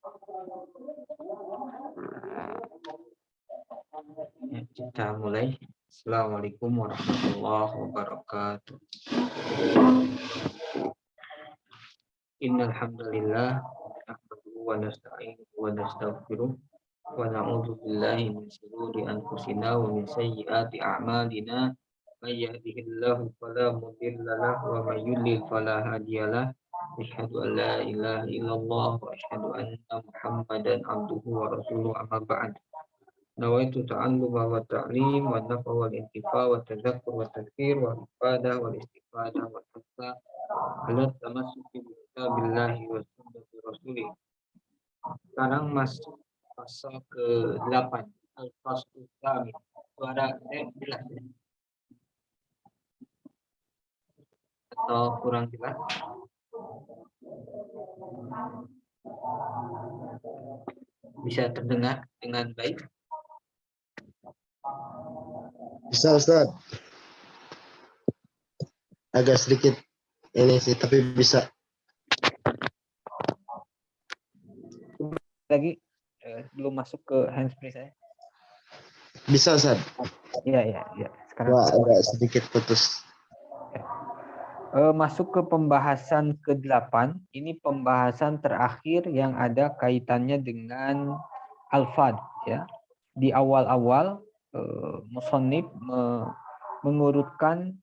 Ya, kita mulai. Assalamualaikum warahmatullahi wabarakatuh. Innal hamdalillah nahmaduhu wa nasta'inuhu wa nastaghfiruh wa na'udzu billahi min shururi anfusina wa min sayyiati a'malina. May yahdihillahu fala mudilla lahu wa may yudlil fala hadiyalah. Asyhadu an la ilaha illallah wa asyhadu anna Muhammadan abduhu wa rasuluhu, amma ba'd. Nawaitu ta'alluma wa ta'lim wa nafa wal intifa wa tadhakkur wa tadhkir wa ifadah wal istifadah wa tasa ala tamassuki bi kitabillahi wa sunnati rasulih. Sekarang masuk pasal ke-8, al-faslu tsamin. Suara jelas atau kurang jelas? Bisa terdengar dengan baik? Bisa Ustaz. Agak sedikit ini sih, tapi bisa. Lagi belum masuk ke handsfree saya. Bisa Ustaz. Iya. Sekarang Wah, agak sedikit putus. masuk ke pembahasan ke-8. Ini pembahasan terakhir yang ada kaitannya dengan alfad, ya. Di awal-awal musannif mengurutkan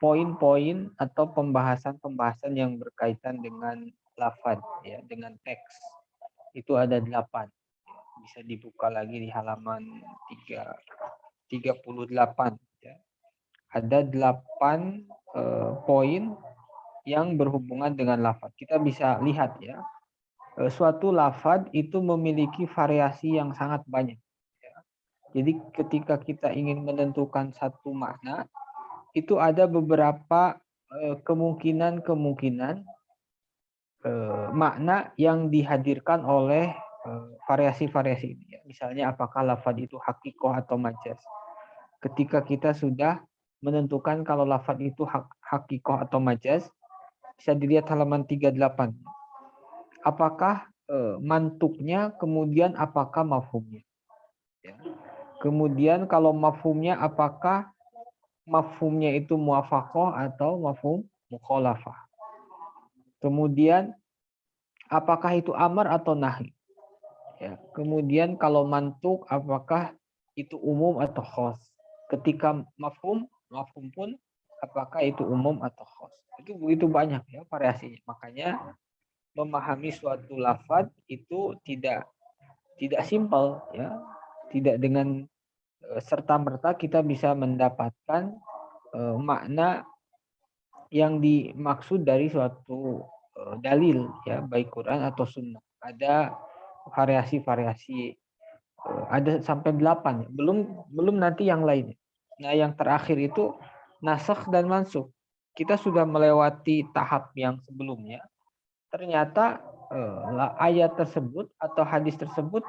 poin-poin atau pembahasan-pembahasan yang berkaitan dengan lafad, ya, dengan teks. Itu ada 8. Bisa dibuka lagi di halaman 38. Ya. Ada 8 poin yang berhubungan dengan lafad. Kita bisa lihat, ya, suatu lafad itu memiliki variasi yang sangat banyak. Ya. Jadi ketika kita ingin menentukan satu makna, itu ada beberapa kemungkinan makna yang dihadirkan oleh variasi-variasi ini. Misalnya apakah lafaz itu hakikoh atau majaz. Ketika kita sudah menentukan kalau lafaz itu hakikoh atau majaz, bisa dilihat halaman 38. Apakah mantuknya, kemudian apakah mafhumnya. Ya. Kemudian kalau mafhumnya, apakah mafhumnya itu muwafaqah atau mafhum mukhalafah. Kemudian apakah itu amar atau nahi. Ya. Kemudian kalau mantuk, apakah itu umum atau khos. Ketika mafhum pun apakah itu umum atau khos. Itu begitu banyak, ya, variasinya. Makanya memahami suatu lafaz itu tidak simpel, ya. Tidak dengan serta-merta kita bisa mendapatkan makna yang dimaksud dari suatu dalil, ya, baik Quran atau sunnah. Ada variasi-variasi, ada sampai 8, ya. Belum nanti yang lainnya. Nah, yang terakhir itu nasakh dan mansukh. Kita sudah melewati tahap yang sebelumnya. Ternyata ayat tersebut atau hadis tersebut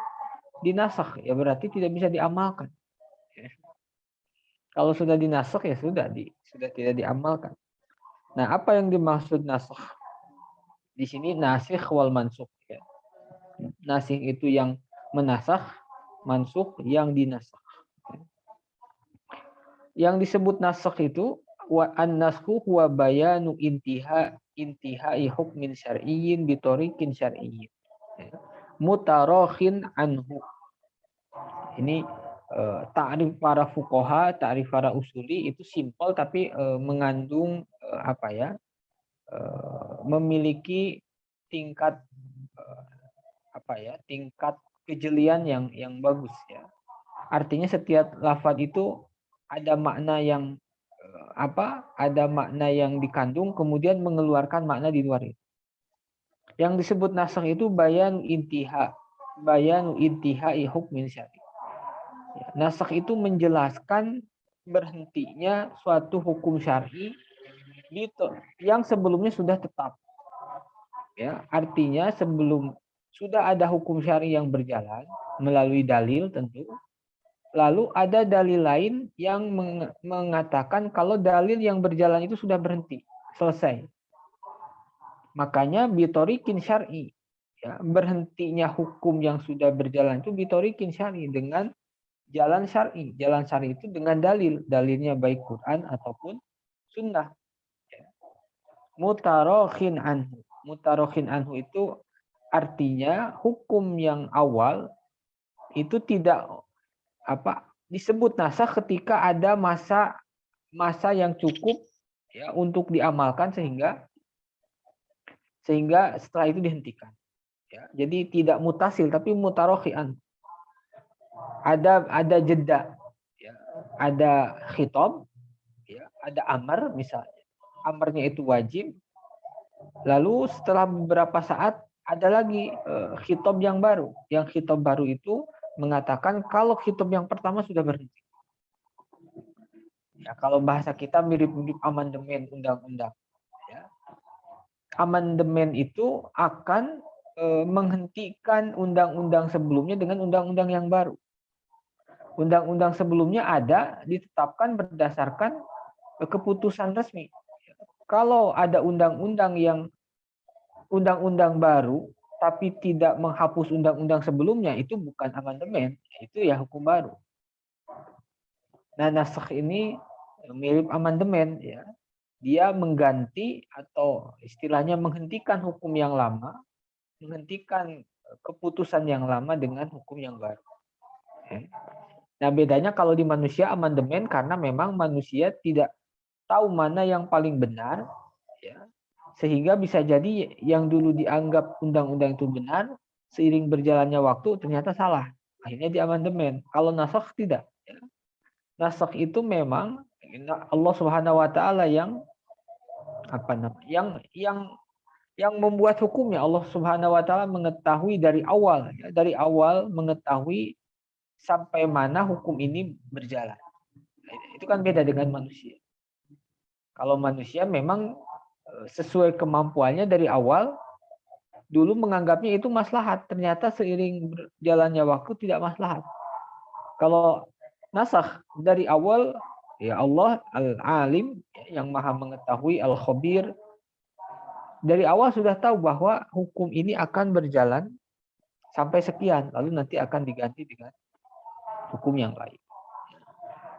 dinasakh, ya berarti tidak bisa diamalkan. Ya. Kalau sudah dinasakh, ya sudah tidak diamalkan. Nah, apa yang dimaksud nasakh? Di sini nasikh wal mansukh, ya. Nasikh itu yang menasakh, mansukh yang dinasakh. Yang disebut nasakh itu wa an-naskhu huwa bayanu intihai hukmin syar'iyyin bi tariqin syar'iyyin. Mutarakhin anhu. Ini ta'rif para fuqaha, ta'rif para usuli itu simpel tapi mengandung memiliki tingkat tingkat kejelian yang bagus, ya. Artinya setiap lafaz itu ada makna yang ada makna yang dikandung kemudian mengeluarkan makna di luar itu. Yang disebut nasakh itu bayanu intihai hukmin syar'i. Ya, nasakh itu menjelaskan berhentinya suatu hukum syar'i yang sebelumnya sudah tetap. Ya, artinya sebelum sudah ada hukum syar'i yang berjalan melalui dalil tentu. Lalu ada dalil lain yang mengatakan kalau dalil yang berjalan itu sudah berhenti, selesai. Makanya bitorikin syar'i. ya, berhentinya hukum yang sudah berjalan itu bitorikin syar'i, dengan jalan syar'i. Jalan syar'i itu dengan dalilnya baik Quran ataupun sunnah. Mutarokhin anhu itu artinya hukum yang awal itu tidak disebut nasakh ketika ada masa yang cukup ya untuk diamalkan sehingga setelah itu dihentikan. Ya, jadi tidak mutasil tapi mutarokhin. Ada jeda, ya, ada khitab, ya, ada amar misalnya. Amarnya itu wajib. Lalu setelah beberapa saat ada lagi khitab yang baru. Yang khitab baru itu mengatakan kalau khitab yang pertama sudah berhenti. Ya, kalau bahasa kita mirip-mirip amandemen undang-undang. Ya. Amandemen itu akan menghentikan undang-undang sebelumnya dengan undang-undang yang baru. Undang-undang sebelumnya ada ditetapkan berdasarkan keputusan resmi. Kalau ada undang-undang baru tapi tidak menghapus undang-undang sebelumnya, itu bukan amandemen, itu ya hukum baru. Nah, nasakh ini mirip amandemen, ya. Dia mengganti atau istilahnya menghentikan hukum yang lama, menghentikan keputusan yang lama dengan hukum yang baru. Nah, bedanya kalau di manusia amandemen karena memang manusia tidak tahu mana yang paling benar, ya, sehingga bisa jadi yang dulu dianggap undang-undang itu benar, seiring berjalannya waktu ternyata salah, akhirnya diamandemen. Kalau nasakh tidak, ya. Nasakh itu memang Allah Subhanahu Wa Taala yang membuat hukumnya. Allah Subhanahu Wa Taala mengetahui dari awal, ya, dari awal mengetahui sampai mana hukum ini berjalan. Itu kan beda dengan manusia. Kalau manusia memang sesuai kemampuannya dari awal, dulu menganggapnya itu maslahat, ternyata seiring berjalannya waktu tidak maslahat. Kalau nasakh dari awal, ya Allah Al-Alim yang Maha Mengetahui, Al-Khabir, dari awal sudah tahu bahwa hukum ini akan berjalan sampai sekian, lalu nanti akan diganti dengan hukum yang lain.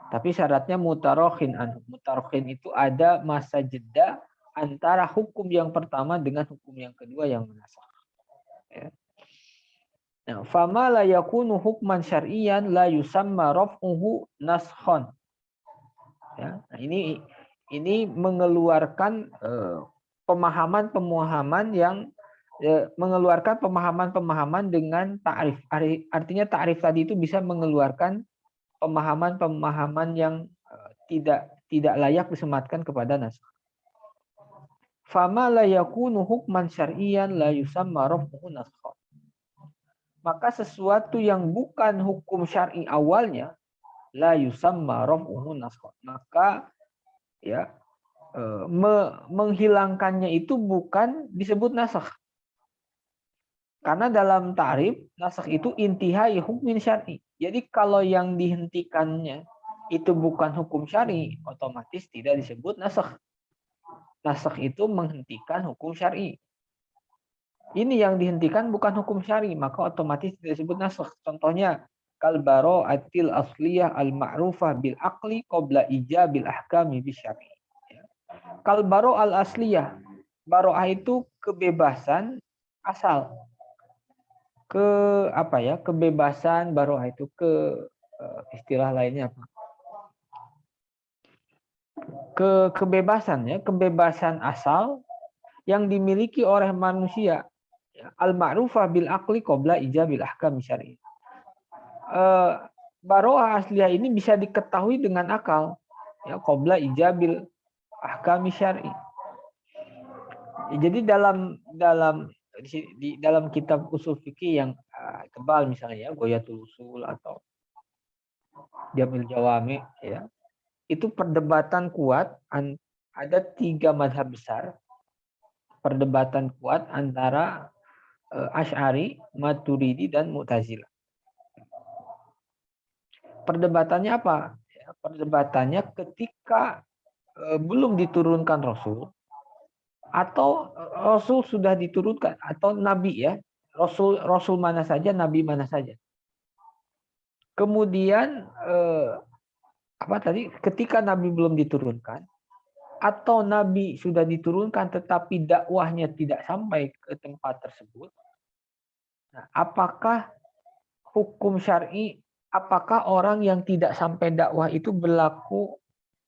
Tapi syaratnya mutarokhin. Mutarokhin itu ada masa jeda antara hukum yang pertama dengan hukum yang kedua yang menasakh. Ya. Nah, fama la yakunu hukman syar'iyan la yusamma raf'uhu naskhon. Ya, nah ini mengeluarkan pemahaman yang mengeluarkan pemahaman dengan ta'rif. Artinya ta'rif tadi itu bisa mengeluarkan pemahaman yang tidak layak disematkan kepada nasakh. Fama la yakunu hukman syar'iyan la yusamma raf'uhu naskhon. Maka sesuatu yang bukan hukum syar'i awalnya la yusamma raf'uhu naskhon. Maka ya menghilangkannya itu bukan disebut nasakh. Karena dalam ta'rif nasakh itu intihai hukmin syar'i. Jadi kalau yang dihentikannya itu bukan hukum syar'i, otomatis tidak disebut nasakh. Nasakh itu menghentikan hukum syar'i. Ini yang dihentikan bukan hukum syar'i, maka otomatis tidak disebut nasakh. Contohnya kal bara'atil asliyah al-ma'rufah bil aqli qabla ijabil ahkami bisyar'i. Kal bara'al asliyah, bara'ah itu kebebasan asal. Kebebasan bara'ah itu istilah lainnya apa? Kebebasan asal yang dimiliki oleh manusia, al-ma'rufah bil aqli qabla ijabil ahkam syar'i. Bara'ah asliyah ini bisa diketahui dengan akal, ya, qabla ijabil ahkam syar'i. Jadi dalam kitab usul fikih yang tebal misalnya ya, Ghayatul Usul atau Jamil Jawami, ya, itu perdebatan kuat, ada 3 mazhab besar, perdebatan kuat antara Asy'ari, Maturidi, dan Mu'tazilah. Perdebatannya apa? Ya, perdebatannya ketika belum diturunkan Rasul, atau Rasul sudah diturunkan, atau Nabi, ya, Rasul mana saja, nabi mana saja. Kemudian ketika nabi belum diturunkan atau nabi sudah diturunkan tetapi dakwahnya tidak sampai ke tempat tersebut. Nah, apakah hukum syar'i, apakah orang yang tidak sampai dakwah itu berlaku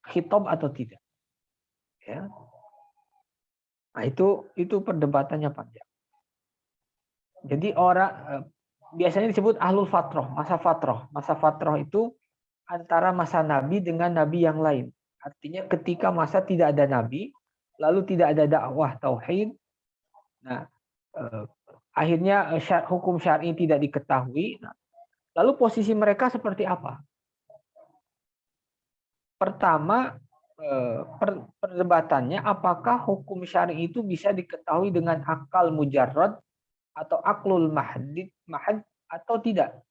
khitab atau tidak? Ya. Nah, itu perdebatannya panjang. Jadi orang biasanya disebut ahlul fatrah, masa fatrah. Masa fatrah itu antara masa nabi dengan nabi yang lain. Artinya ketika masa tidak ada nabi, lalu tidak ada dakwah tauhid. Nah, akhirnya hukum syar'i tidak diketahui. Nah, lalu posisi mereka seperti apa? Pertama, perdebatannya apakah hukum syar'i itu bisa diketahui dengan akal mujarrad atau aklul mahad atau tidak?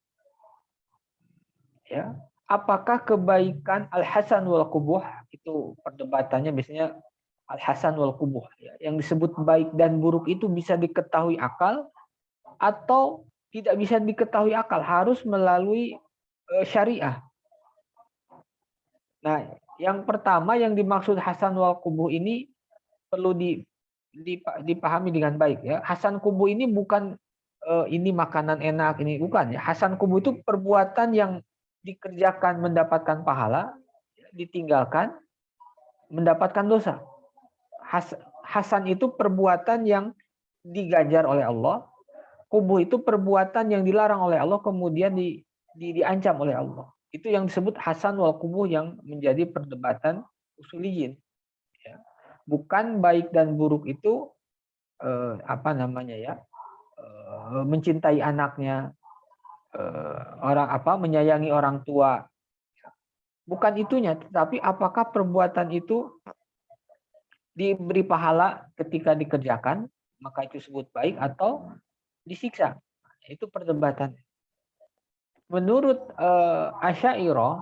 Ya, apakah kebaikan al-hasan wal qubuh, itu perdebatannya biasanya al-hasan wal qubuh, ya, yang disebut baik dan buruk itu bisa diketahui akal atau tidak bisa diketahui akal, harus melalui syariah. Nah, yang pertama yang dimaksud hasan wal qubuh ini perlu dipahami dengan baik, ya. Hasan qubuh ini bukan ini makanan enak, ini bukan, ya. Hasan qubuh itu perbuatan yang dikerjakan mendapatkan pahala, ditinggalkan mendapatkan dosa. Hasan itu perbuatan yang diganjar oleh Allah. Qubuh itu perbuatan yang dilarang oleh Allah kemudian diancam oleh Allah. Itu yang disebut hasan wal qubuh yang menjadi perdebatan usuliyin. Ya. Bukan baik dan buruk itu mencintai anaknya, menyayangi orang tua. Bukan itunya, tetapi apakah perbuatan itu diberi pahala ketika dikerjakan, maka itu disebut baik, atau disiksa. Itu perdebatan. Menurut Asy'ariyah,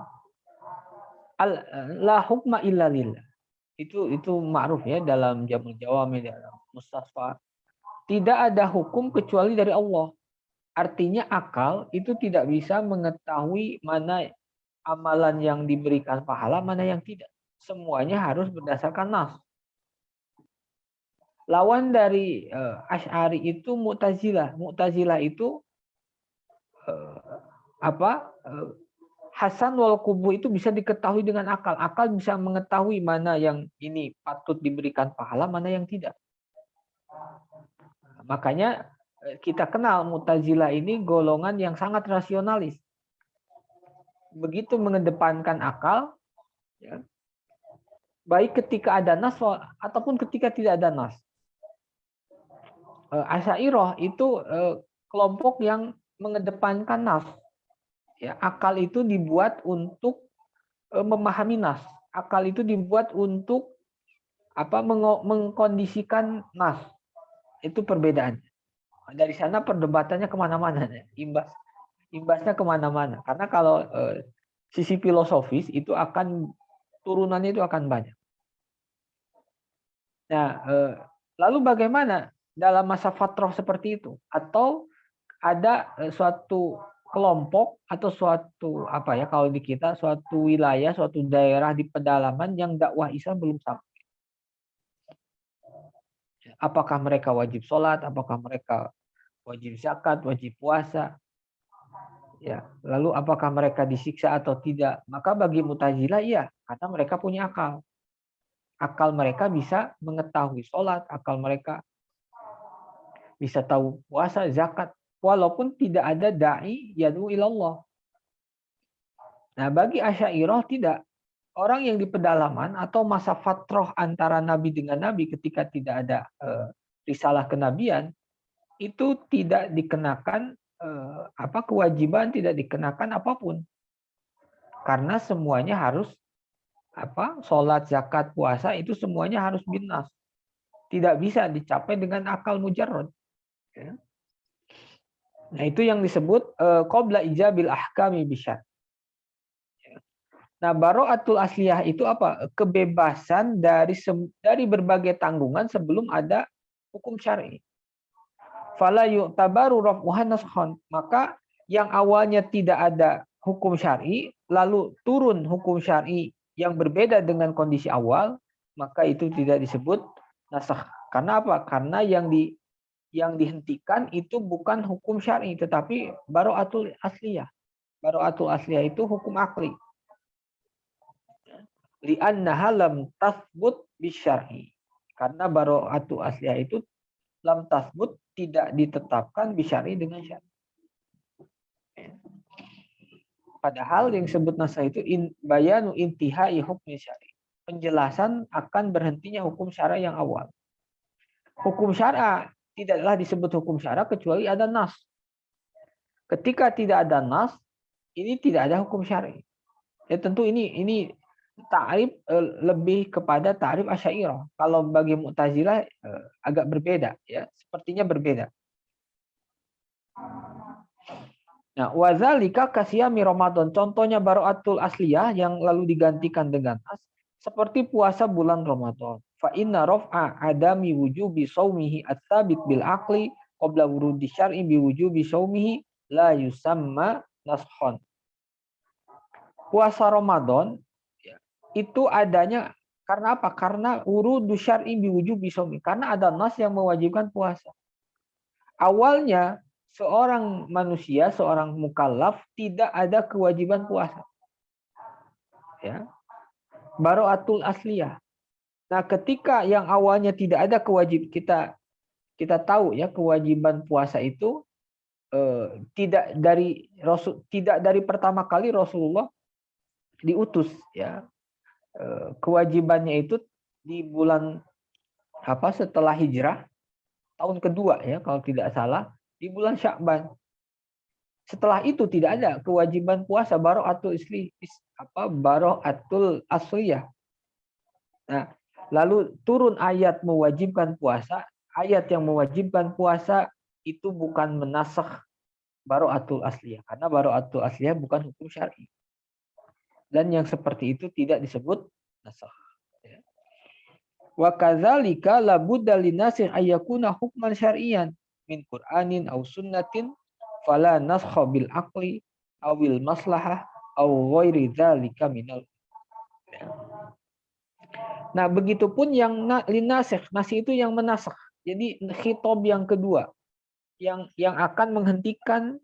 la hukma illa lillah. Itu ma'ruf, ya, dalam Jamul Jawami, dalam Mustasfa. Tidak ada hukum kecuali dari Allah. Artinya akal itu tidak bisa mengetahui mana amalan yang diberikan pahala, mana yang tidak. Semuanya harus berdasarkan nas. Lawan dari Asy'ari itu Mu'tazilah. Mu'tazilah itu hasan wal qubuh itu bisa diketahui dengan akal. Akal bisa mengetahui mana yang ini patut diberikan pahala, mana yang tidak. Makanya kita kenal Mu'tazilah ini golongan yang sangat rasionalis. Begitu mengedepankan akal, ya, baik ketika ada nas ataupun ketika tidak ada nas. Asy'ariyah itu kelompok yang mengedepankan nas. Ya, akal itu dibuat untuk memahami nas. Akal itu dibuat untuk mengkondisikan nas. Itu perbedaannya. Dari sana perdebatannya kemana-mana, imbasnya kemana-mana. Karena kalau sisi filosofis itu turunannya itu akan banyak. Nah, lalu bagaimana dalam masa fatrah seperti itu? Atau ada suatu kelompok atau suatu kalau di kita suatu wilayah, suatu daerah di pedalaman yang dakwah Islam belum sampai. Apakah mereka wajib sholat? Apakah mereka wajib zakat, wajib puasa? Ya, lalu apakah mereka disiksa atau tidak? Maka bagi Mu'tazilah iya, karena mereka punya akal. Akal mereka bisa mengetahui sholat, akal mereka bisa tahu puasa, zakat, walaupun tidak ada da'i yad'u ilallah. Nah, bagi Asy'ariyah tidak. Orang yang di pedalaman atau masa fatrah antara nabi dengan nabi ketika tidak ada risalah kenabian, itu tidak dikenakan kewajiban, tidak dikenakan apapun. Karena semuanya harus sholat, zakat, puasa itu semuanya harus binas. Tidak bisa dicapai dengan akal mujarrad. Ya. Nah, itu yang disebut qabla ijabil ahkami bisyar. Nah, bara'atul asliyah itu apa? Kebebasan dari berbagai tanggungan sebelum ada hukum syar'i. fala yu'tabaru raf'uha naskhan. Maka yang awalnya tidak ada hukum syar'i lalu turun hukum syar'i yang berbeda dengan kondisi awal, maka itu tidak disebut nasakh. Karena apa? Karena yang dihentikan itu bukan hukum syar'i tetapi bara'atul asliyah. Bara'atul asliyah itu hukum akli. Li'annaha lam tathbut bisyar'i. Karena bara'atul asliyah itu lam tathbut tidak ditetapkan bisyar'i dengan syar'i. Padahal yang disebut nasakh itu bayanu intihai hukmi syar'i. Penjelasan akan berhentinya hukum syara yang awal. Hukum syara tidaklah disebut hukum syara kecuali ada nas. Ketika tidak ada nas, ini tidak ada hukum syar'i. Ya tentu ini ta'rif lebih kepada ta'rif Asy'ariyah. Kalau bagi Mu'tazilah agak berbeda ya, sepertinya berbeda. Nah, wazalika kasiyami Ramadan. Contohnya bara'atul asliyah yang lalu digantikan dengan nas seperti puasa bulan Ramadan. Fa inna raf'a adami wujubi shaumihi ats-tsabit bil aqli qabla wurudi syar'i bi wujubi shaumihi la yusamma naskhon. Puasa Ramadan itu adanya karena apa? Karena wurudu syar'i bi wujubi shaumi. Karena ada nas yang mewajibkan puasa. Awalnya seorang manusia, seorang mukallaf tidak ada kewajiban puasa. Ya. Bara'atul asliyah. Nah, ketika yang awalnya tidak ada kewajiban, kita tahu ya kewajiban puasa itu tidak dari pertama kali Rasulullah diutus ya. Kewajibannya itu di bulan setelah hijrah tahun kedua ya kalau tidak salah, di bulan Sya'ban. Setelah itu tidak ada kewajiban puasa bara'atul asliyah. Nah, lalu turun ayat mewajibkan puasa. Ayat yang mewajibkan puasa itu bukan menasakh bara'atul asliyah karena bara'atul asliyah bukan hukum syar'i. Dan yang seperti itu tidak disebut nasakh. Wa kadzalika la budda linasikh ayyakuna hukman syar'iyyan min Qur'anin aw sunnatin fala naskha bil aqli awil maslahah aw ghairi dzalika minal. Nah, begitupun yang linasikh, nasi itu yang menasakh. Jadi khitab yang kedua yang akan menghentikan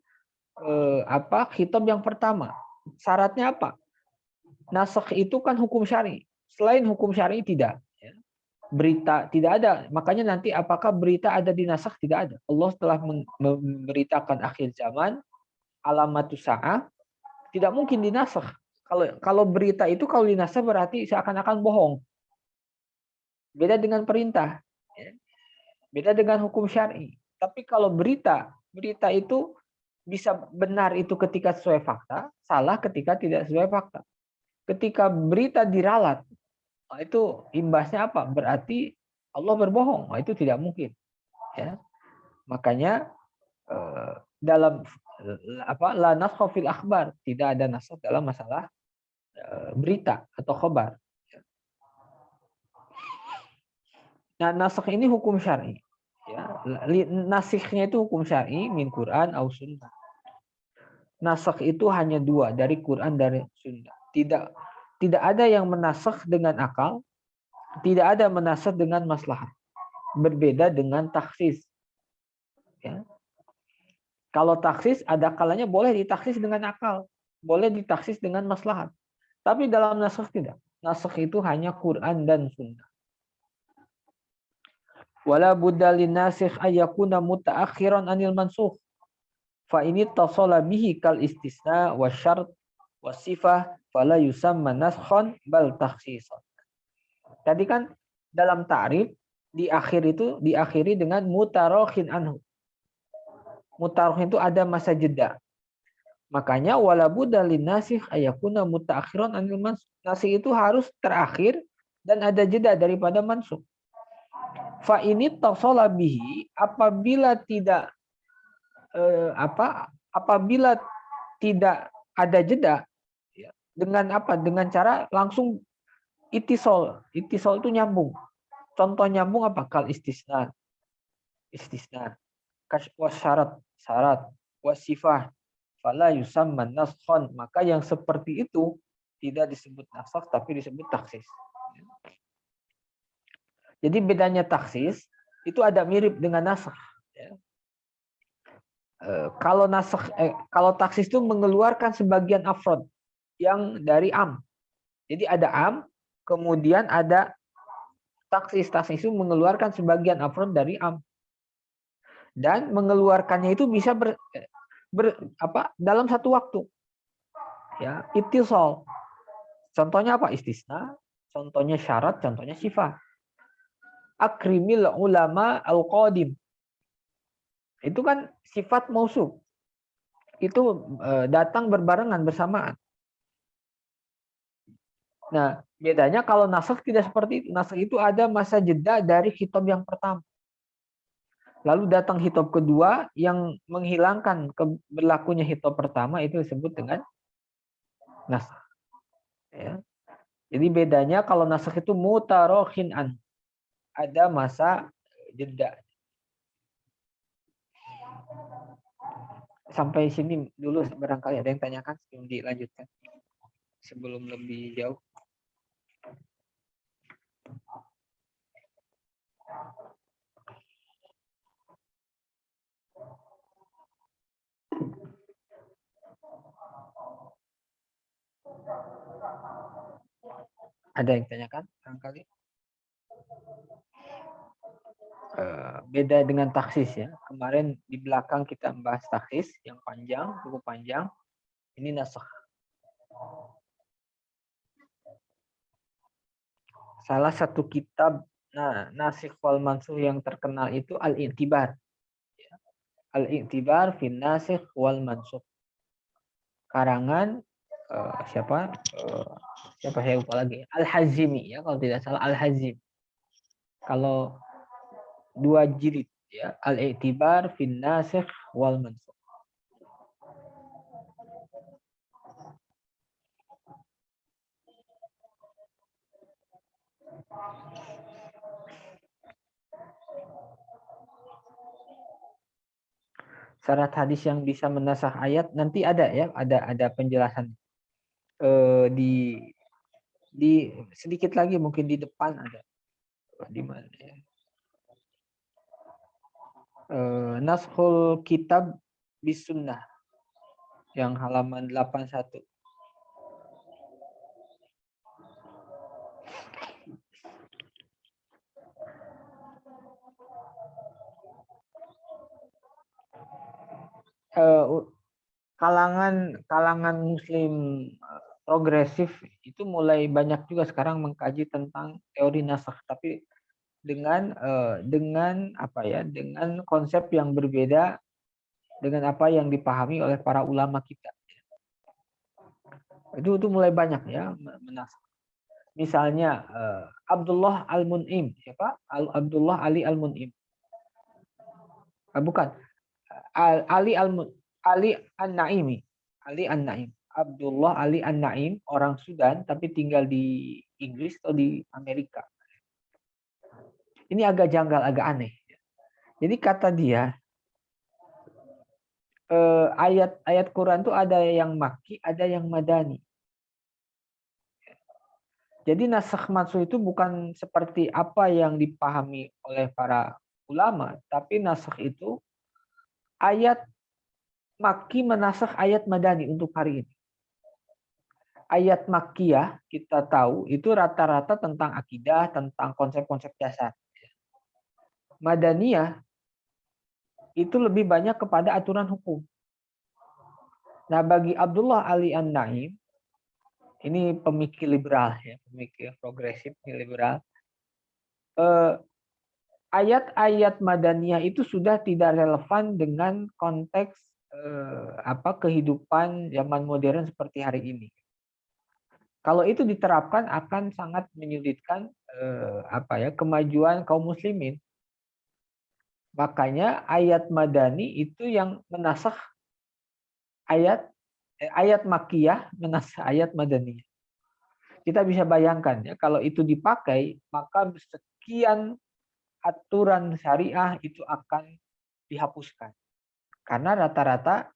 khitab yang pertama. Syaratnya apa? Nasakh itu kan hukum syar'i. Selain hukum syar'i tidak. Berita tidak ada. Makanya nanti apakah berita ada di nasakh? Tidak ada. Allah telah memberitakan akhir zaman, alamatus sa'ah, tidak mungkin dinasakh. Kalau berita itu kalau dinasakh berarti seakan-akan bohong. Beda dengan perintah. Beda dengan hukum syar'i. Tapi kalau berita itu bisa benar itu ketika sesuai fakta, salah ketika tidak sesuai fakta. Ketika berita diralat, itu imbasnya apa? Berarti Allah berbohong. Itu tidak mungkin. Ya. Makanya dalam la naskha fil akhbar, tidak ada naskh dalam masalah berita atau khabar. Nah, naskh ini hukum syar'i. Ya, nasikhnya itu hukum syar'i min Quran atau sunnah. Naskh itu hanya dua, dari Quran dari sunnah. Tidak ada yang menasakh dengan akal, tidak ada menasakh dengan maslahat. Berbeda dengan taksis. Ya. Kalau taksis ada kalanya boleh ditaksis dengan akal, boleh ditaksis dengan maslahat. Tapi dalam naskh tidak. Naskh itu hanya Quran dan sunnah. Wala budda lin-nasikh ayyakuna mutaakhiran anil mansukh. Fa ini tasala bihi kal istisna wa syart wa sifah fala yusamma naskhon bal takhsisan. Tadi kan dalam ta'rif diakhiri dengan mutarakhin anhu. Mutarakhin itu ada masa jeda. Makanya wala budda lin-nasikh ayyakuna mutaakhiran anil mansukh. Nasikh itu harus terakhir dan ada jeda daripada mansukh. Fa ini tasala bihi apabila tidak apabila tidak ada jeda ya, dengan apa? Dengan cara langsung itisol. Itisol itu nyambung. Contoh nyambung apa? Kal istisna. wasyarat, syarat, wasifah, fala yusamman naskhon. Maka yang seperti itu tidak disebut nasakh tapi disebut taksis. Jadi bedanya taksis itu ada mirip dengan nasakh. Ya. Kalau taksis itu mengeluarkan sebagian afrod yang dari am. Jadi ada am, kemudian ada taksis. Taksis itu mengeluarkan sebagian afrod dari am. Dan mengeluarkannya itu bisa dalam satu waktu. Ya, ittisal. Contohnya apa? Istisna, contohnya syarat, contohnya sifat. Akrimil ulama al-qadim. Itu kan sifat mausuf. Itu datang berbarengan bersamaan. Nah, bedanya kalau nasakh tidak seperti itu. Nasakh itu ada masa jeda dari khitab yang pertama. Lalu datang khitab kedua yang menghilangkan berlakunya khitab pertama, itu disebut dengan nasakh. Ya. Jadi bedanya kalau nasakh itu mutarokhin an. Ada masa jeda. Sampai sini dulu barangkali ada yang tanyakan sebelum dilanjutkan. Sebelum lebih jauh. Ada yang tanyakan barangkali? Beda dengan taksis ya. Kemarin di belakang kita membahas taksis yang panjang, cukup panjang. Ini nasakh. Salah satu kitab nasikh wal mansukh yang terkenal itu Al-I'tibar. Al-I'tibar fin nasikh wal mansukh. Karangan siapa saya lupa lagi. Al-Hazimi ya, kalau tidak salah Al-Hazim. Kalau 2 jilid ya, Al-I'tibar fin nasikh wal mansukh. Syarat hadis yang bisa menasakh ayat nanti ada ya, ada penjelasan di sedikit lagi mungkin di depan ada. Di mana ya? Naskhul kitab bis sunnah yang halaman 81. Kalangan muslim progresif itu mulai banyak juga sekarang mengkaji tentang teori nasakh, tapi dengan dengan konsep yang berbeda dengan apa yang dipahami oleh para ulama kita. Itu mulai banyak ya menasakh. Misalnya Abdullah Al-Mun'im, siapa? Abdullah Ali Al-Mun'im. Bukan. Ali An-Naimi. Ali An-Naim. Abdullah Ali An-Naim, orang Sudan tapi tinggal di Inggris atau di Amerika. Ini agak janggal, agak aneh. Jadi kata dia, ayat Quran itu ada yang Makki, ada yang Madani. Jadi nasakh mansukh itu bukan seperti apa yang dipahami oleh para ulama, tapi nasakh itu ayat Makki menasakh ayat Madani untuk hari ini. Ayat Makkiyah kita tahu itu rata-rata tentang akidah, tentang konsep-konsep dasar. Madaniyah itu lebih banyak kepada aturan hukum. Nah, bagi Abdullah Ali An-Naim, ini pemikir liberal ya, pemikir progresif liberal. Ayat-ayat Madaniyah itu sudah tidak relevan dengan konteks kehidupan zaman modern seperti hari ini. Kalau itu diterapkan akan sangat menyulitkan kemajuan kaum muslimin. Makanya ayat Madani itu yang menasakh ayat Makkiyah menasakh ayat Madaniyah. Kita bisa bayangkan ya, kalau itu dipakai maka sekian aturan syariah itu akan dihapuskan. Karena rata-rata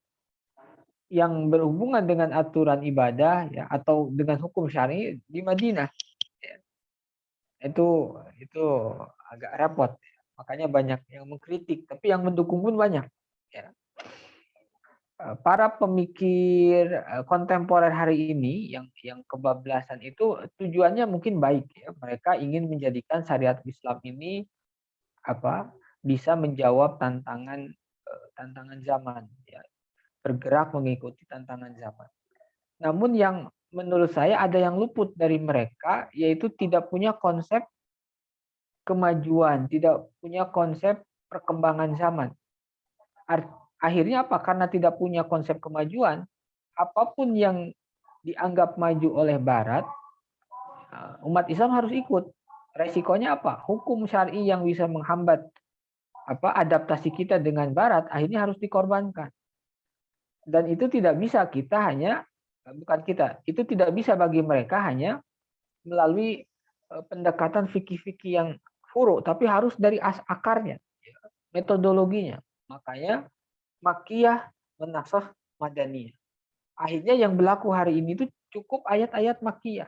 yang berhubungan dengan aturan ibadah ya atau dengan hukum syar'i di Madinah ya, itu agak repot. Makanya banyak yang mengkritik, tapi yang mendukung pun banyak. Ya. Para pemikir kontemporer hari ini yang kebablasan itu tujuannya mungkin baik ya. Mereka ingin menjadikan syariat Islam ini bisa menjawab tantangan zaman ya, bergerak mengikuti tantangan zaman. Namun yang menurut saya ada yang luput dari mereka, yaitu tidak punya konsep kemajuan, tidak punya konsep perkembangan zaman. Akhirnya apa? Karena tidak punya konsep kemajuan, apapun yang dianggap maju oleh Barat, umat Islam harus ikut. Resikonya apa? Hukum syar'i yang bisa menghambat adaptasi kita dengan Barat akhirnya harus dikorbankan. Dan itu tidak bisa itu tidak bisa bagi mereka hanya melalui pendekatan fikih-fikih yang furu, tapi harus dari akarnya, metodologinya. Makanya Makkiyah menasakh Madaniyah. Akhirnya yang berlaku hari ini itu cukup ayat-ayat Makkiyah.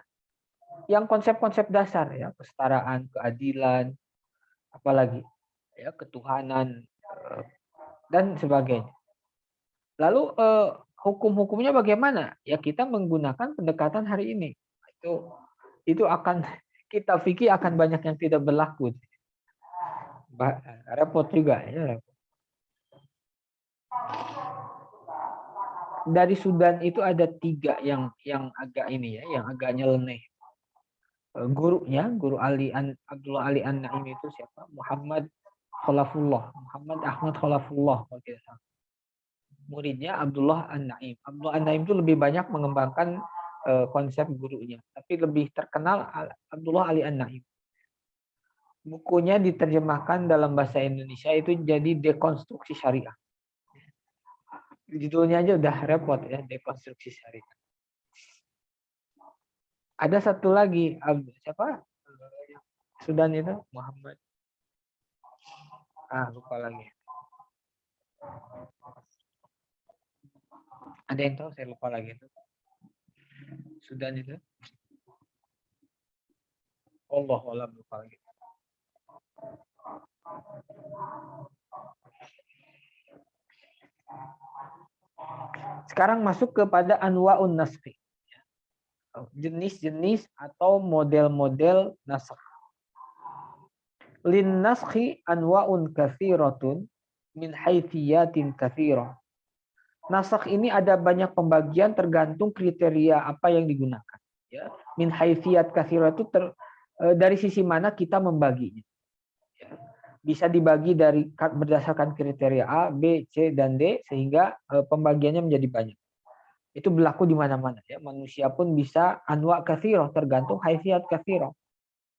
Yang konsep-konsep dasar ya, kesetaraan, keadilan, apalagi ya ketuhanan dan sebagainya. Lalu hukum-hukumnya bagaimana? Ya kita menggunakan pendekatan hari ini. Itu akan kita fikir akan banyak yang tidak berlaku. Repot juga ya. Dari Sudan itu ada 3 yang agak ini ya, yang agak nyeleneh. Gurunya, Guru Abdullah Ali An-Naim itu siapa? Muhammad Ahmad Khalafullah. Muridnya Abdullah An-Naim. Abdullah An-Naim itu lebih banyak mengembangkan konsep gurunya, tapi lebih terkenal Abdullah Ali An-Naim. Bukunya diterjemahkan dalam bahasa Indonesia itu jadi dekonstruksi syariah. Judulnya aja udah repot ya, dekonstruksi syariah. Ada satu lagi, siapa? Sudan itu Muhammad. Lupa lagi. Ada yang tahu? Saya lupa lagi itu. Sudan itu. Allah lupa lagi. Sekarang masuk kepada anwa'un naskhi. Jenis-jenis atau model-model nasakh. Lin naskhi anwa'un katsiratun min haithiyatin katsirah. Nasakh ini ada banyak pembagian tergantung kriteria apa yang digunakan. Ya. Min haitsiyat katsirah itu dari sisi mana kita membaginya. Ya. Bisa dibagi berdasarkan kriteria A, B, C, dan D sehingga pembagiannya menjadi banyak. Itu berlaku di mana-mana. Ya. Manusia pun bisa anwa' katsirah tergantung haitsiyat katsirah.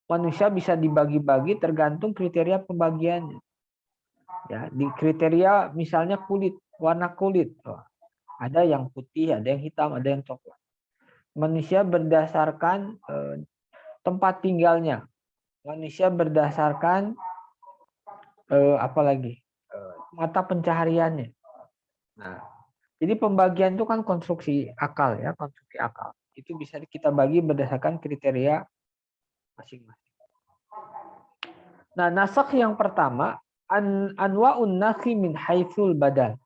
Manusia bisa dibagi-bagi tergantung kriteria pembagiannya. Ya, di kriteria misalnya kulit, warna kulit. Ada yang putih, ada yang hitam, ada yang coklat. Manusia berdasarkan tempat tinggalnya. Manusia berdasarkan mata pencahariannya. Nah, jadi pembagian itu kan konstruksi akal ya, konstruksi akal. Itu bisa kita bagi berdasarkan kriteria masing-masing. Nah, nasakh yang pertama anwa'un naskhi min haitsul badal.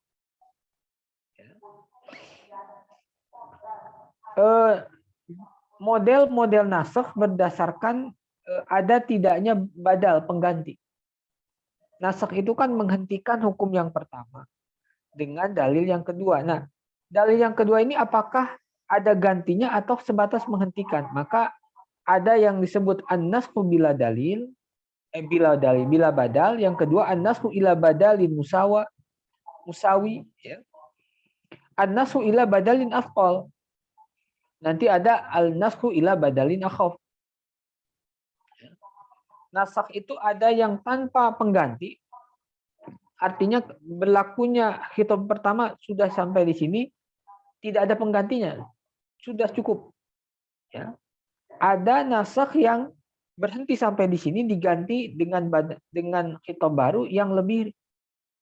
Model-model nasakh berdasarkan ada tidaknya badal pengganti. Nasakh itu kan menghentikan hukum yang pertama dengan dalil yang kedua. Nah, dalil yang kedua ini apakah ada gantinya atau sebatas menghentikan? Maka ada yang disebut an-naskhu bila dalil, bila badal. Yang kedua an-naskhu ila badalin musawi, ya. An-naskhu ila badalin afqal. Nanti ada al-naskhu ila badalin akhaf. Nasakh itu ada yang tanpa pengganti. Artinya berlakunya khitab pertama sudah sampai di sini, tidak ada penggantinya. Sudah cukup. Ya. Ada nasakh yang berhenti sampai di sini diganti dengan khitab baru yang lebih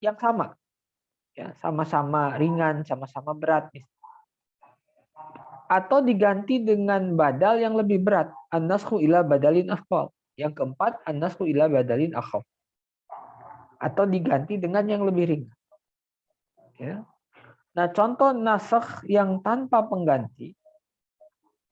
yang sama, ya sama-sama ringan, sama-sama berat, atau diganti dengan badal yang lebih berat, an-nasxu ila badalin akhfaf. Yang keempat, an-nasxu ila badalin akhaf, atau diganti dengan yang lebih ringan. Ya. Nah, contoh nasakh yang tanpa pengganti,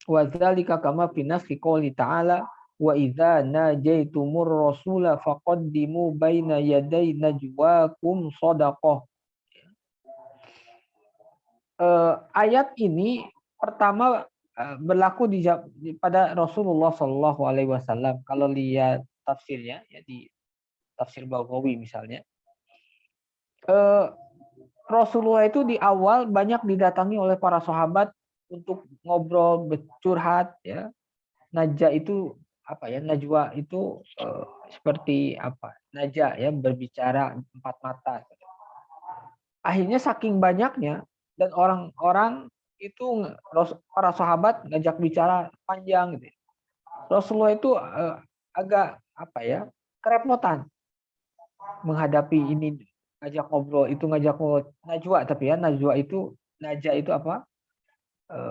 wa dzalika kama fi nasxi qouli ta'ala wa idza najaitumur rasula faqaddimu baina yaday najwakum shadaqah. Ayat ini pertama berlaku pada Rasulullah Shallallahu Alaihi Wasallam. Kalau lihat tafsirnya, ya di tafsir Baghawi misalnya, Rasulullah itu di awal banyak didatangi oleh para sahabat untuk ngobrol, curhat, ya. Najwa itu apa ya? Najwa itu seperti apa? Najwa ya, berbicara empat mata. Akhirnya saking banyaknya dan orang-orang itu para sahabat ngajak bicara panjang gitu. Rasulullah itu agak apa ya? Kerepotan menghadapi ini, ngajak ngobrol itu, ngajak ngobrol najwa, tapi ya najwa itu apa?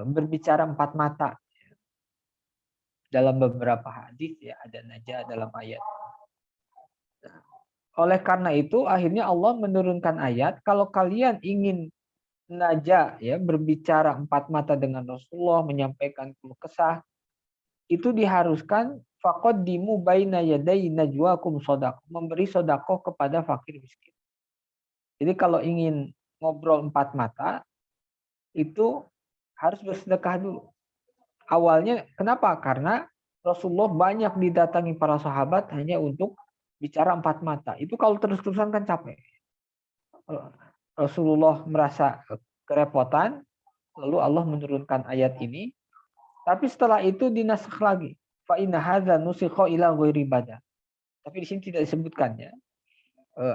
Berbicara empat mata. Dalam beberapa hadis ya ada najwa dalam ayat. Nah, oleh karena itu akhirnya Allah menurunkan ayat, kalau kalian ingin najwa ya, berbicara empat mata dengan Rasulullah, menyampaikan keluh kesah, itu diharuskan faqaddimu baina yaday najwakum shadaqah, memberi sedekah kepada fakir miskin. Jadi kalau ingin ngobrol empat mata itu harus bersedekah dulu. Awalnya kenapa? Karena Rasulullah banyak didatangi para sahabat hanya untuk bicara empat mata. Itu kalau terus-terusan kan capek. Rasulullah merasa kerepotan, lalu Allah menurunkan ayat ini. Tapi setelah itu dinasakh lagi. Fa inna hadza nusikha ila ghairi badal. Tapi di sini tidak disebutkan ya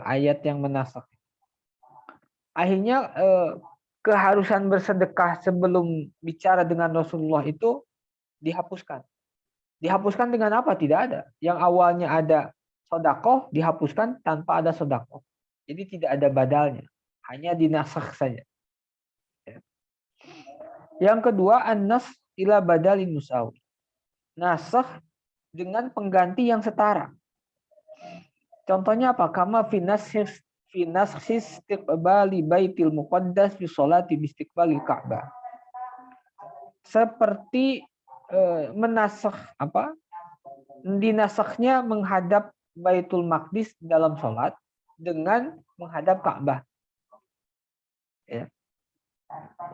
ayat yang menasakh. Akhirnya keharusan bersedekah sebelum bicara dengan Rasulullah itu dihapuskan. Dihapuskan dengan apa? Tidak ada. Yang awalnya ada sedekah dihapuskan tanpa ada sedekah. Jadi tidak ada badalnya. Hanya dinasakh saja. Yang kedua, an-nas ila badalin musawi. Nasakh dengan pengganti yang setara. Contohnya apa? Kama fi naskhi istiqbali baitil muqaddas fi sholati bi istiqbalil Ka'bah. Seperti menasakh apa? Dinasakhnya menghadap Baitul Maqdis dalam sholat dengan menghadap Ka'bah. Ya.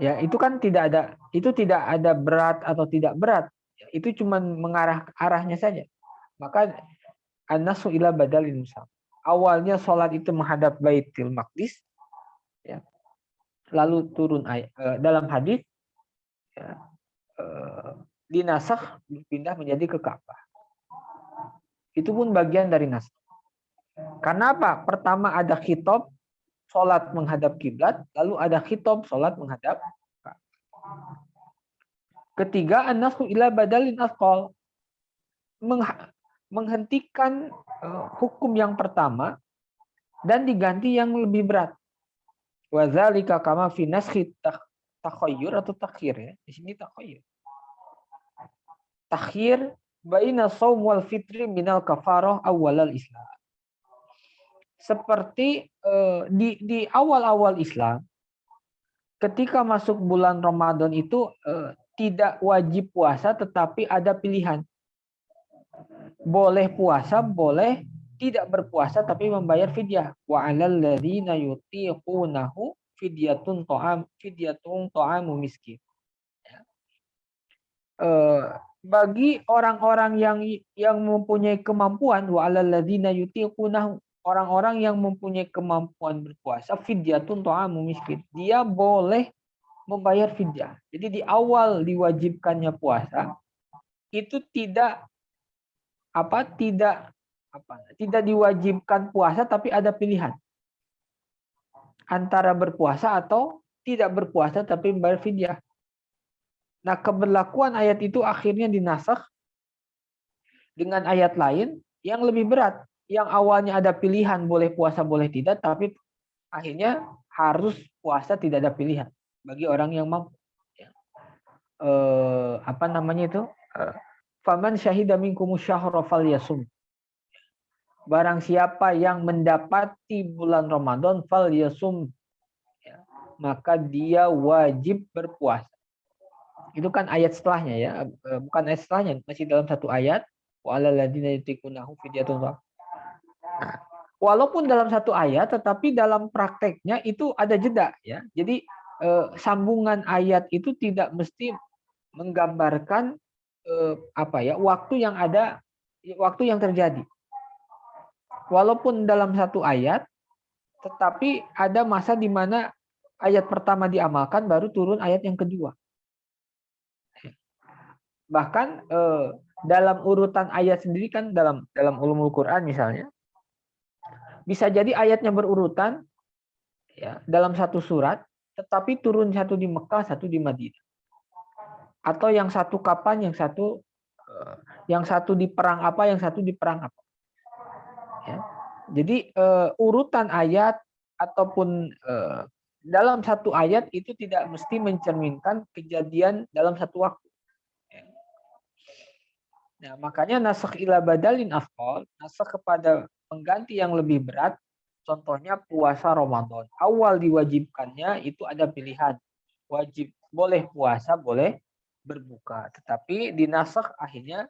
Ya, itu kan tidak ada berat atau tidak berat. Itu cuma mengarah arahnya saja. Maka an-nasu ila badalin musab. Awalnya sholat itu menghadap Baitul Maqdis, ya. Lalu turun ayat dalam hadis, ya, dinasakh pindah menjadi ke Ka'bah. Itu pun bagian dari nasakh. Karena apa? Pertama ada khitab sholat menghadap kiblat, lalu ada khitab sholat menghadap Ka'bah. Ketiga, an-nasakh ila badalin asqal. Menghentikan hukum yang pertama dan diganti yang lebih berat. Wa dzalika kama fi naskhi takhayyur atau takhir ya. Di sini takhayyur. Takhir baina shaum wal fitri minal kafarah awalal Islam. Seperti di awal-awal Islam, ketika masuk bulan Ramadan itu tidak wajib puasa, tetapi ada pilihan. Boleh puasa, boleh tidak berpuasa, tapi membayar fidyah. Wa 'alal ladzina yutiqunahu fidyatun ta'amu miskin. Bagi orang-orang yang mempunyai kemampuan, wa 'alal ladzina yutiqunahu, orang-orang yang mempunyai kemampuan berpuasa, fidyatun ta'amu miskin. Dia boleh membayar fidyah. Jadi di awal diwajibkannya puasa itu tidak diwajibkan puasa, tapi ada pilihan antara berpuasa atau tidak berpuasa tapi membayar fidyah. Nah, keberlakuan ayat itu akhirnya dinasakh dengan ayat lain yang lebih berat, yang awalnya ada pilihan boleh puasa boleh tidak, tapi akhirnya harus puasa, tidak ada pilihan bagi orang yang mampu. Ya. Apa namanya itu? Faman syahida minkumus syahra falyasum. Barang siapa yang mendapati bulan Ramadan falyasum, ya, maka dia wajib berpuasa. Itu kan ayat setelahnya ya, bukan ayat setelahnya, masih dalam satu ayat. Wa 'alal ladzina yutiqunahu fidyatun. Nah, walaupun dalam satu ayat, tetapi dalam prakteknya itu ada jeda ya. Jadi sambungan ayat itu tidak mesti menggambarkan apa ya, waktu yang ada, waktu yang terjadi. Walaupun dalam satu ayat, tetapi ada masa di mana ayat pertama diamalkan, baru turun ayat yang kedua. Bahkan dalam urutan ayat sendiri kan, dalam ulumul Quran misalnya, bisa jadi ayatnya berurutan ya dalam satu surat, tetapi turun satu di Mekah, satu di Madinah. Atau yang satu kapan, yang satu di perang apa, yang satu di perang apa. Ya. Jadi urutan ayat ataupun dalam satu ayat itu tidak mesti mencerminkan kejadian dalam satu waktu. Nah, makanya nasakh ila badalin afqal, nasakh kepada pengganti yang lebih berat, contohnya puasa Ramadan. Awal diwajibkannya itu ada pilihan. Wajib, boleh puasa, boleh berbuka. Tetapi di nasakh akhirnya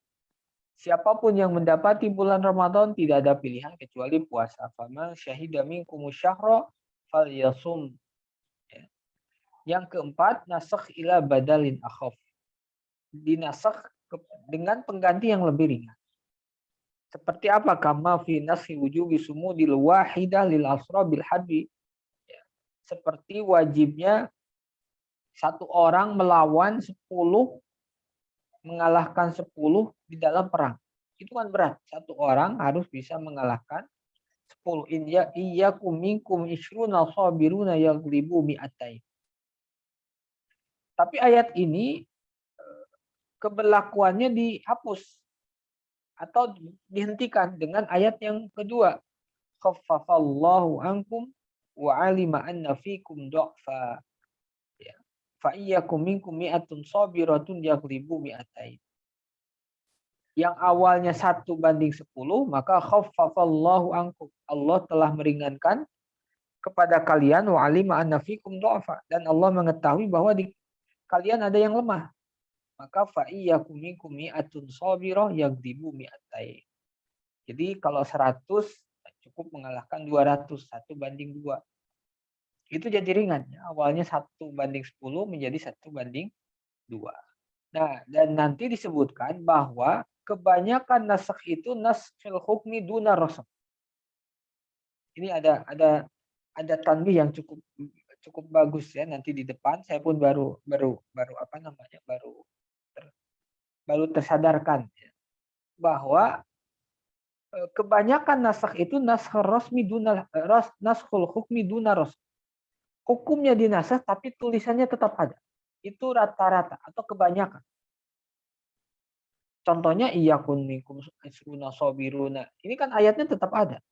siapapun yang mendapati bulan Ramadan tidak ada pilihan kecuali puasa. Faman syahida minkumus syahra falyasum. Yang keempat, nasakh ila badalin akhaf. Dinasakh dengan pengganti yang lebih ringan. Seperti apa? Kama fi nasi wujubi sumudil wahidah lil asra bil hadbi. Seperti wajibnya satu orang melawan 10, mengalahkan 10 di dalam perang. Itu kan berat. Satu orang harus bisa mengalahkan 10. Iyyakum minkum ishruna sabiruna yaghlibu mi'atain. Tapi ayat ini keberlakuannya dihapus atau dihentikan dengan ayat yang kedua. Khaffafallahu ankum wa alima anna fikum du'fa. Ya. Fa iyyakum minkum mi'atun sabiratun yaghlibu mi'atain. Yang awalnya 1:10, maka khaffafallahu ankum. Allah telah meringankan kepada kalian, wa alima anna fikum du'fa, dan Allah mengetahui bahwa di kalian ada yang lemah. Maka fa iyyakum minkum mi'atun sabirah yaghlibu mi'atain. Jadi kalau 100 cukup mengalahkan 200, 1:2. Itu jadi ringan. Awalnya 1:10 menjadi 1:2. Nah, dan nanti disebutkan bahwa kebanyakan nasakh itu naskhul hukmi duna rasm. Ini ada tanbih yang cukup bagus ya, nanti di depan saya pun baru apa namanya, baru tersadarkan ya, bahwa kebanyakan nasakh itu naskhul rasmi duna naskhul hukmi duna rasm. Hukumnya dinasakh tapi tulisannya tetap ada. Itu rata-rata atau kebanyakan. Contohnya iyyakum minkum isruna sabiruna. Ini kan ayatnya tetap ada.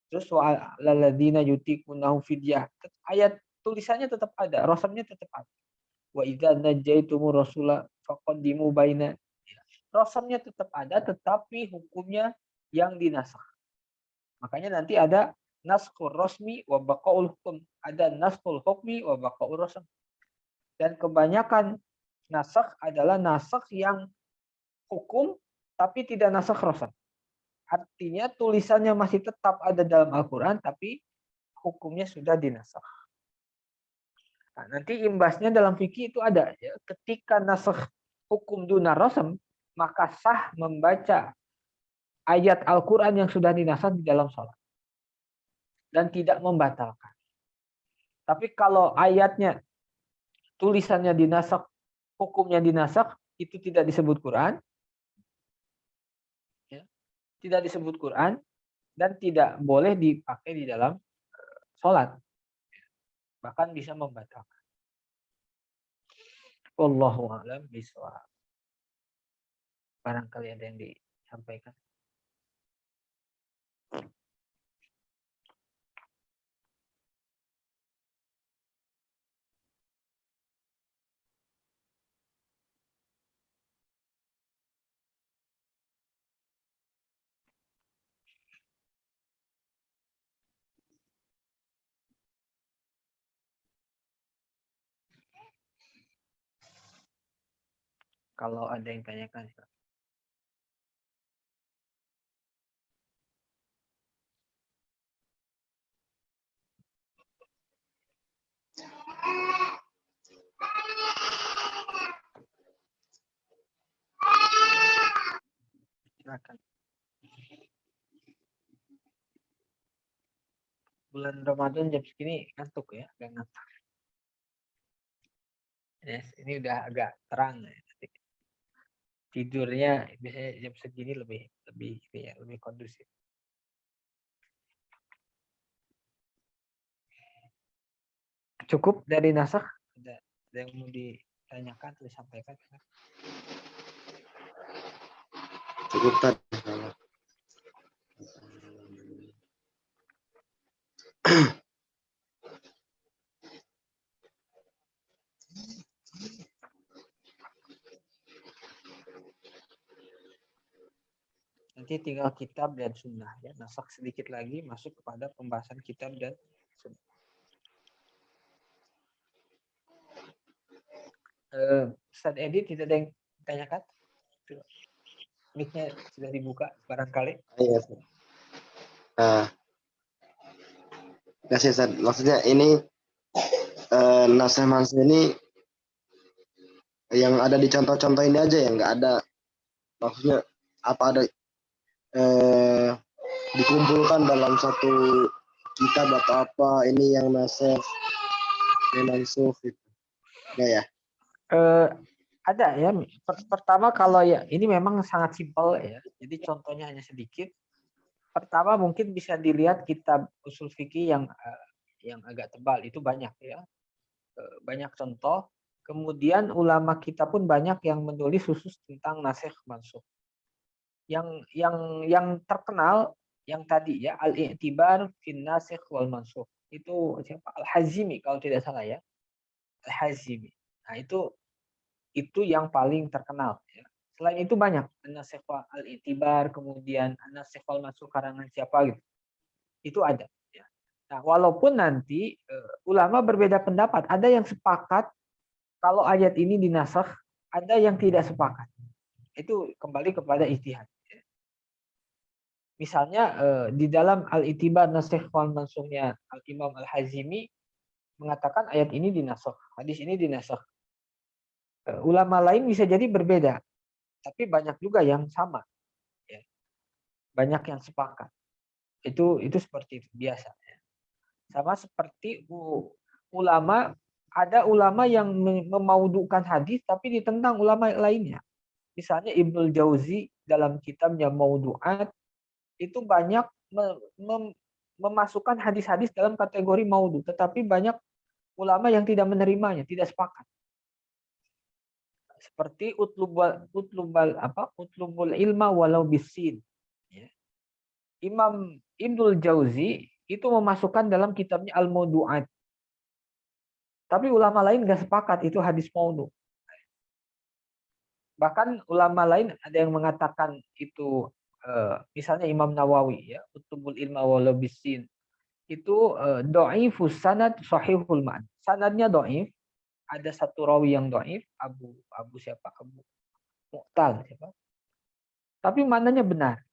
Terus wa'alalladzina yutiqunahu fidyah. Ayat tulisannya tetap ada, rasamnya tetap ada. Wa idza najaitumur rasula faqaddimu baina. Rasamnya tetap ada, tetapi hukumnya yang dinasakh. Makanya nanti ada naskhul rasmi wa baqaul hukum, ada naskhul hukmi wa baqaul rasm. Dan kebanyakan nasakh adalah nasakh yang hukum tapi tidak nasakh rasm. Artinya tulisannya masih tetap ada dalam Al-Qur'an tapi hukumnya sudah dinasakh. Nah, nanti imbasnya dalam fikih itu ada ya, ketika nasakh hukum duna rasm, maka sah membaca ayat Al-Qur'an yang sudah dinasakh di dalam sholat dan tidak membatalkan. Tapi kalau ayatnya tulisannya dinasakh, hukumnya dinasakh, itu tidak disebut Quran, ya, tidak disebut Quran dan tidak boleh dipakai di dalam sholat, bahkan bisa membatalkan. Wallahu a'lam bishawab. Barangkali ada yang disampaikan. Kalau ada yang tanyakan. Silakan. Bulan Ramadan jam segini ngantuk ya, agak ngantuk. Yes, ini udah agak terang ya. Tidurnya biasanya jam segini lebih ya, lebih kondusif. Cukup dari nasakh? Ada yang mau ditanyakan atau disampaikan? Cukup tadi. Nanti tinggal kitab dan sunnah ya. Nasakh sedikit lagi masuk kepada pembahasan kitab dan sunnah. Ustaz Edi tidak ada yang ditanyakan? Mic-nya sudah dibuka barangkali. Iya. Kasih Ustaz. Maksudnya ini nasih mansih ini yang ada di contoh-contoh ini aja ya, nggak ada maksudnya apa ada dikumpulkan dalam satu kitab atau apa ini yang nasih yang mansuh gitu. Nggak ya? Ada ya. Pertama kalau ya ini memang sangat simpel ya. Jadi contohnya hanya sedikit. Pertama mungkin bisa dilihat kitab usul fikih yang agak tebal itu banyak ya. Banyak contoh. Kemudian ulama kita pun banyak yang menulis khusus tentang nasikh mansukh. Yang terkenal yang tadi ya al-i'tibar fin nasikh wal mansukh. Itu siapa? Al-Hazimi kalau tidak salah ya. Al-Hazimi. Nah, itu yang paling terkenal ya. Selain itu banyak an-nasikh al-i'tibar, kemudian an-nasikh wal mansukh karangan siapa gitu. Itu ada ya. Nah, walaupun nanti ulama berbeda pendapat, ada yang sepakat kalau ayat ini dinasakh, ada yang tidak sepakat. Itu kembali kepada ijtihad. Misalnya di dalam Al-Itibar Nasikh wal Mansukhnya Al-Imam Al-Hazimi mengatakan ayat ini dinasakh, hadis ini dinasakh. Ulama lain bisa jadi berbeda, tapi banyak juga yang sama. Ya. Banyak yang sepakat. Itu seperti itu biasa. Sama seperti ada ulama yang memaudukan hadis tapi ditentang ulama lainnya. Misalnya Ibnul Jauzi dalam kitabnya Maudu'at itu banyak memasukkan hadis-hadis dalam kategori maudu, tetapi banyak ulama yang tidak menerimanya, tidak sepakat. Seperti utlubul ilma walau bisin. Ya. Imam Ibnul Jauzi itu memasukkan dalam kitabnya Al-Maudu'at. Tapi ulama lain nggak sepakat itu hadis maudhu. Bahkan ulama lain ada yang mengatakan itu misalnya Imam Nawawi ya, Utubul ilma walau bisin. Itu dhaifus sanad sahihul ma'an. Sanadnya dhaif, ada satu rawi yang dhaif, Abu Mu'tal siapa? Tapi maknanya benar.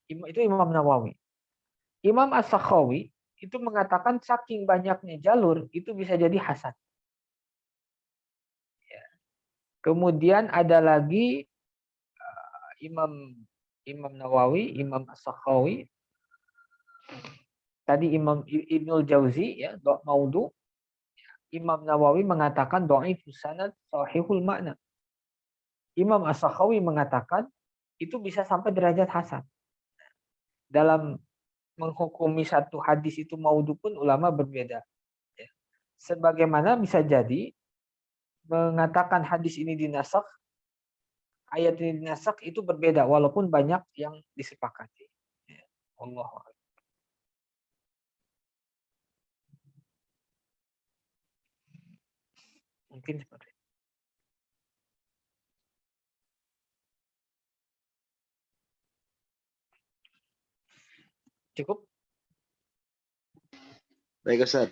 Itu Imam Nawawi. Imam As-Sakhawi itu mengatakan saking banyaknya jalur itu bisa jadi hasan. Ya. Kemudian ada lagi Imam Nawawi, Imam As-Sakhawi, tadi Imam Ibnul Jauzi ya, maudhu. Imam Nawawi mengatakan dhaifus sanad sahihul makna. Imam As-Sakhawi mengatakan itu bisa sampai derajat hasan. Dalam menghukumi satu hadis itu maudhu pun ulama berbeda. Ya. Sebagaimana bisa jadi mengatakan hadis ini dinasakh, ayat ini dinasakh itu berbeda walaupun banyak yang disepakati. Ya. Allah. Mungkin seperti itu. Cukup? Baik Ustaz.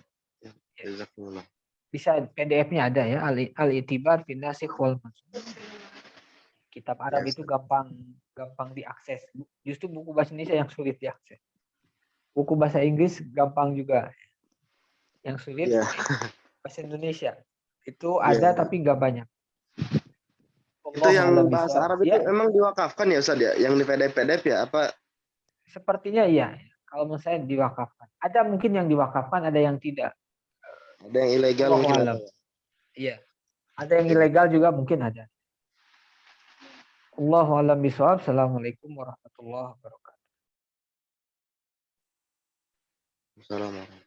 Jazakumullah. Bisa PDF-nya ada ya, Al-Itibar fi Nasikh wal Mansukh. Kitab Arab Ya, itu gampang diakses. Justru buku bahasa Indonesia yang sulit diakses. Buku bahasa Inggris gampang juga. Yang sulit ya, bahasa Indonesia. Itu ya. ada tapi nggak banyak. Itu Allahu yang a'lam bahasa bishawab. Arab itu Ya, emang diwakafkan ya Ustaz ya? Yang di PDF ya apa? sepertinya iya. Kalau menurut saya diwakafkan. Ada mungkin yang diwakafkan, ada yang tidak. Ada yang ilegal Allahu mungkin a'lam. ada. Iya. Ada yang ilegal juga mungkin ada. Allahu a'lam bishawab. Assalamualaikum warahmatullahi wabarakatuh. Assalamualaikum.